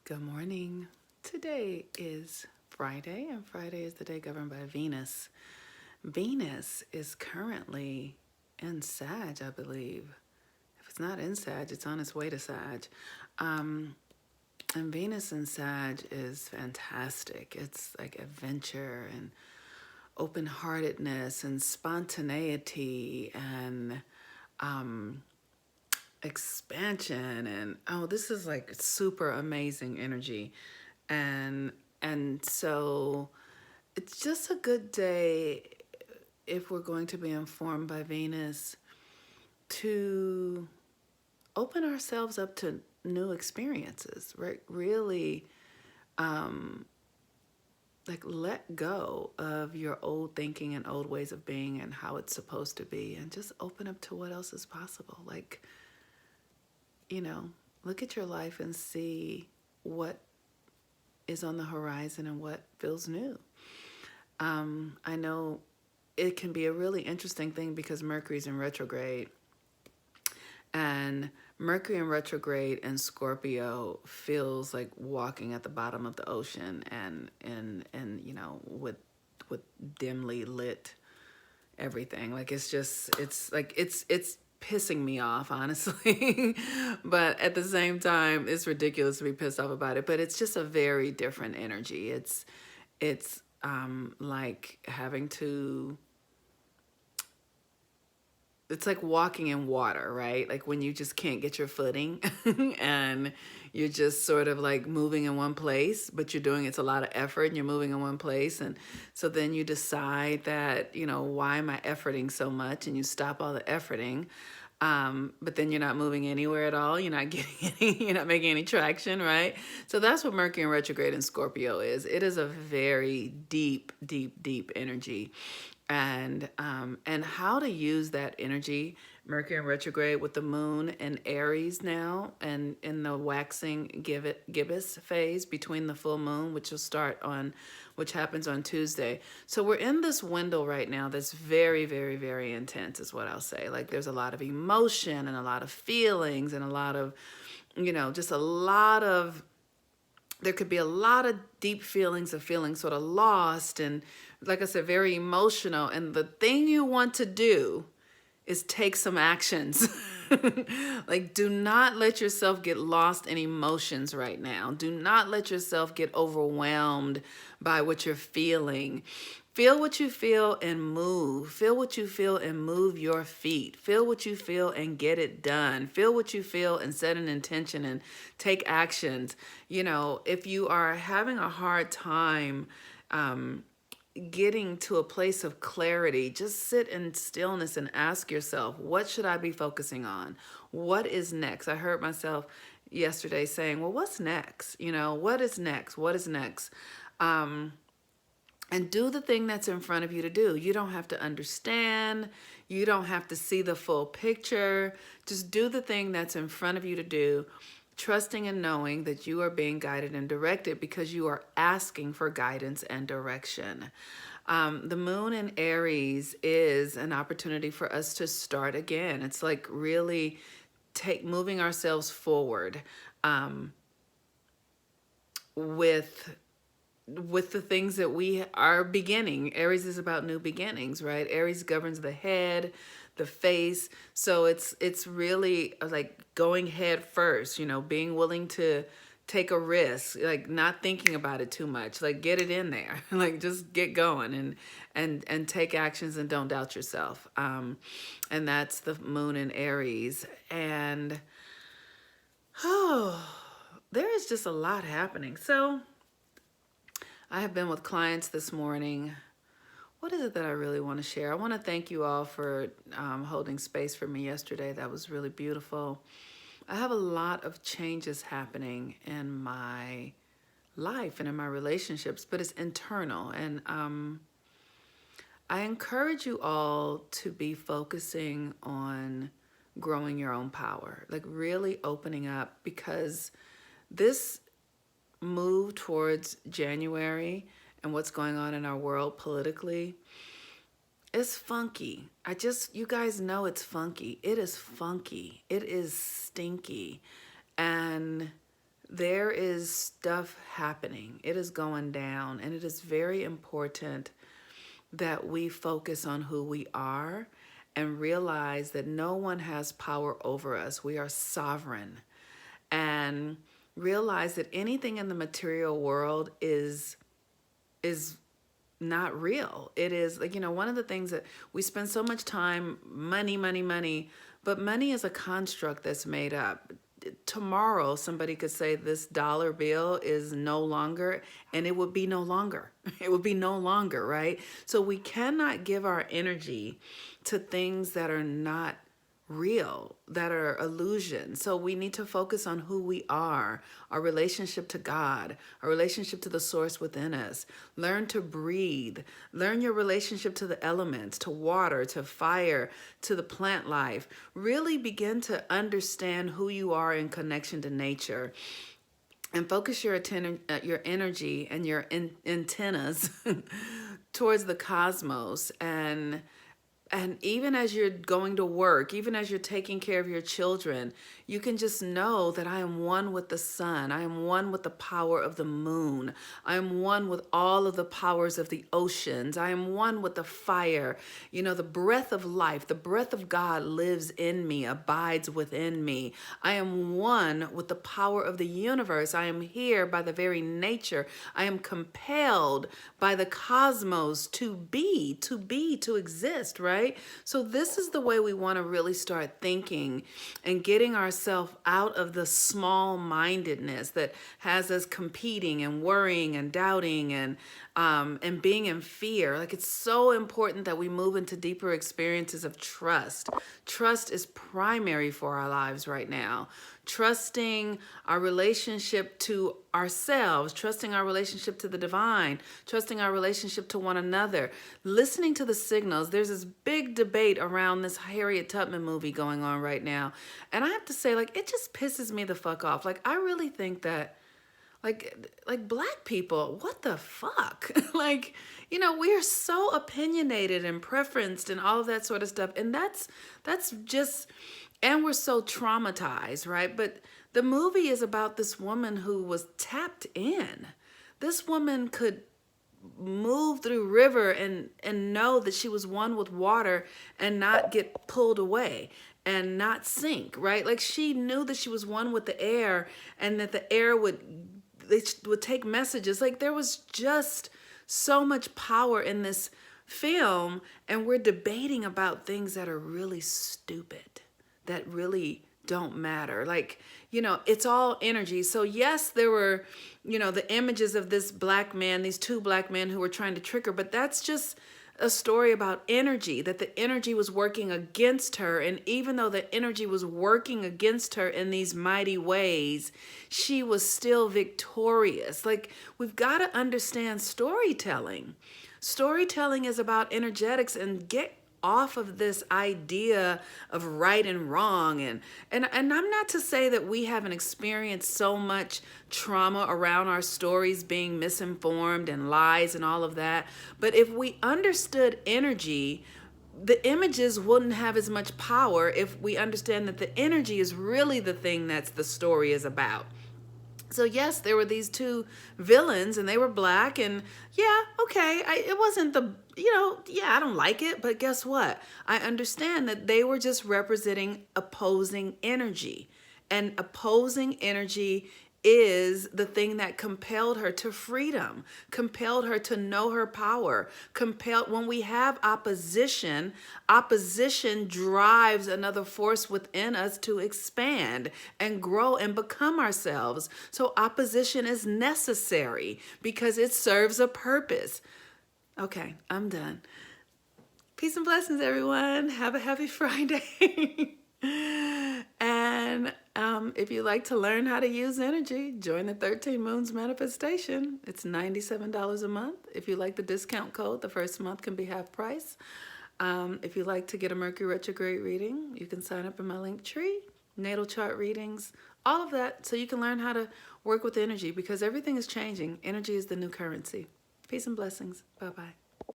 Good morning. Today is Friday, and Friday is the day governed by Venus. Venus is currently in Sag, I believe. If it's not in Sag, it's on its way to Sag. And Venus in Sag is fantastic. It's like adventure and open heartedness and spontaneity and expansion and this is like super amazing energy. And so it's just a good day if we're going to be informed by Venus to open ourselves up to new experiences, right? Really, like let go of your old thinking and old ways of being and how it's supposed to be, and just open up to what else is possible. Like, look at your life and see what is on the horizon and what feels new. I know it can be a really interesting thing because Mercury's in retrograde, and Mercury in retrograde in Scorpio feels like walking at the bottom of the ocean and with dimly lit everything. Like it's pissing me off, honestly. But at the same time, it's ridiculous to be pissed off about it. But it's just a very different energy. It's like having to, it's like walking in water, right? Like when you just can't get your footing and you're just sort of like moving in one place, but you're doing it's a lot of effort and you're moving in one place. And so then you decide that, why am I efforting so much? And you stop all the efforting. But then you're not moving anywhere at all. You're not getting you're not making any traction, right? So that's what Mercury in retrograde in Scorpio is. It is a very deep, deep, deep energy, and how to use that energy. Mercury in retrograde with the moon in Aries now, and in the waxing gibbous phase between the full moon, which happens on Tuesday. So we're in this window right now that's very, very, very intense, is what I'll say. Like there's a lot of emotion and a lot of feelings and a lot of, just a lot of, there could be a lot of deep feelings of feeling sort of lost and, like I said, very emotional. And the thing you want to do is take some actions. Like, do not let yourself get lost in emotions right now. Do not let yourself get overwhelmed by what you're feeling. Feel what you feel and move. Feel what you feel and move your feet. Feel what you feel and get it done. Feel what you feel and set an intention and take actions. If you are having a hard time, getting to a place of clarity, just sit in stillness and ask yourself, what should I be focusing on? What is next? I heard myself yesterday saying, well, what's next? What is next? What is next? And do the thing that's in front of you to do. You don't have to understand. You don't have to see the full picture. Just do the thing that's in front of you to do, trusting and knowing that you are being guided and directed because you are asking for guidance and direction. The moon in Aries is an opportunity for us to start again. It's like really moving ourselves forward, with the things that we are beginning. Aries is about new beginnings, right? Aries governs the head, the face. So it's really like going head first, being willing to take a risk, like not thinking about it too much, like get it in there, like just get going and take actions and don't doubt yourself. And that's the moon in Aries. And there is just a lot happening. So I have been with clients this morning. What is it that I really want to share? I want to thank you all for holding space for me yesterday. That was really beautiful. I have a lot of changes happening in my life and in my relationships, but it's internal. And I encourage you all to be focusing on growing your own power, like really opening up, because this move towards January and what's going on in our world politically is funky. You guys know it's funky. It is funky. It is stinky. And there is stuff happening. It is going down, and it is very important that we focus on who we are and realize that no one has power over us. We are sovereign. And realize that anything in the material world is not real. It is like, one of the things that we spend so much time, money, money, money, but money is a construct that's made up. Tomorrow, somebody could say this dollar bill is no longer, and it would be no longer. It would be no longer, right? So we cannot give our energy to things that are not real, that are illusions. So we need to focus on who we are, our relationship to God, our relationship to the source within us. Learn to breathe. Learn your relationship to the elements, to water, to fire, to the plant life. Really begin to understand who you are in connection to nature. And focus your energy and your antennas towards the cosmos. And even as you're going to work, even as you're taking care of your children, you can just know that I am one with the sun. I am one with the power of the moon. I am one with all of the powers of the oceans. I am one with the fire. The breath of life, the breath of God lives in me, abides within me. I am one with the power of the universe. I am here by the very nature. I am compelled by the cosmos to be, to exist, right? So this is the way we want to really start thinking and getting ourselves out of the small-mindedness that has us competing and worrying and doubting and being in fear. Like, it's so important that we move into deeper experiences of trust. Trust is primary for our lives right now. Trusting our relationship to ourselves, trusting our relationship to the divine, trusting our relationship to one another, listening to the signals. There's this big debate around this Harriet Tubman movie going on right now. And I have to say, like, it just pisses me the fuck off. Like, I really think that like Black people, what the fuck? Like, we are so opinionated and preferenced and all of that sort of stuff. And that's just, and we're so traumatized, right? But the movie is about this woman who was tapped in. This woman could move through river and know that she was one with water and not get pulled away and not sink, right? Like, she knew that she was one with the air and that the air would take messages. Like, there was just so much power in this film, and we're debating about things that are really stupid, that really don't matter. Like, it's all energy. So yes, there were, the images of this Black man, these two Black men who were trying to trick her, but that's just a story about energy, that the energy was working against her. And even though the energy was working against her in these mighty ways, she was still victorious. Like, we've got to understand storytelling. Storytelling is about energetics, and get off of this idea of right and wrong. And I'm not to say that we haven't experienced so much trauma around our stories being misinformed and lies and all of that. But if we understood energy, the images wouldn't have as much power if we understand that the energy is really the thing that's the story is about. So yes, there were these two villains, and they were Black, and yeah, okay, it wasn't the, I don't like it, but guess what? I understand that they were just representing opposing energy, and opposing energy is the thing that compelled her to freedom, compelled her to know her power, when we have opposition drives another force within us to expand and grow and become ourselves. So opposition is necessary because it serves a purpose. Okay, I'm done. Peace and blessings, everyone. Have a happy Friday. And if you'd like to learn how to use energy, join the 13 Moons Manifestation. It's $97 a month. If you like the discount code, the first month can be half price. If you'd like to get a Mercury retrograde reading, you can sign up in my link tree, natal chart readings, all of that, so you can learn how to work with energy, because everything is changing. Energy is the new currency. Peace and blessings. Bye-bye.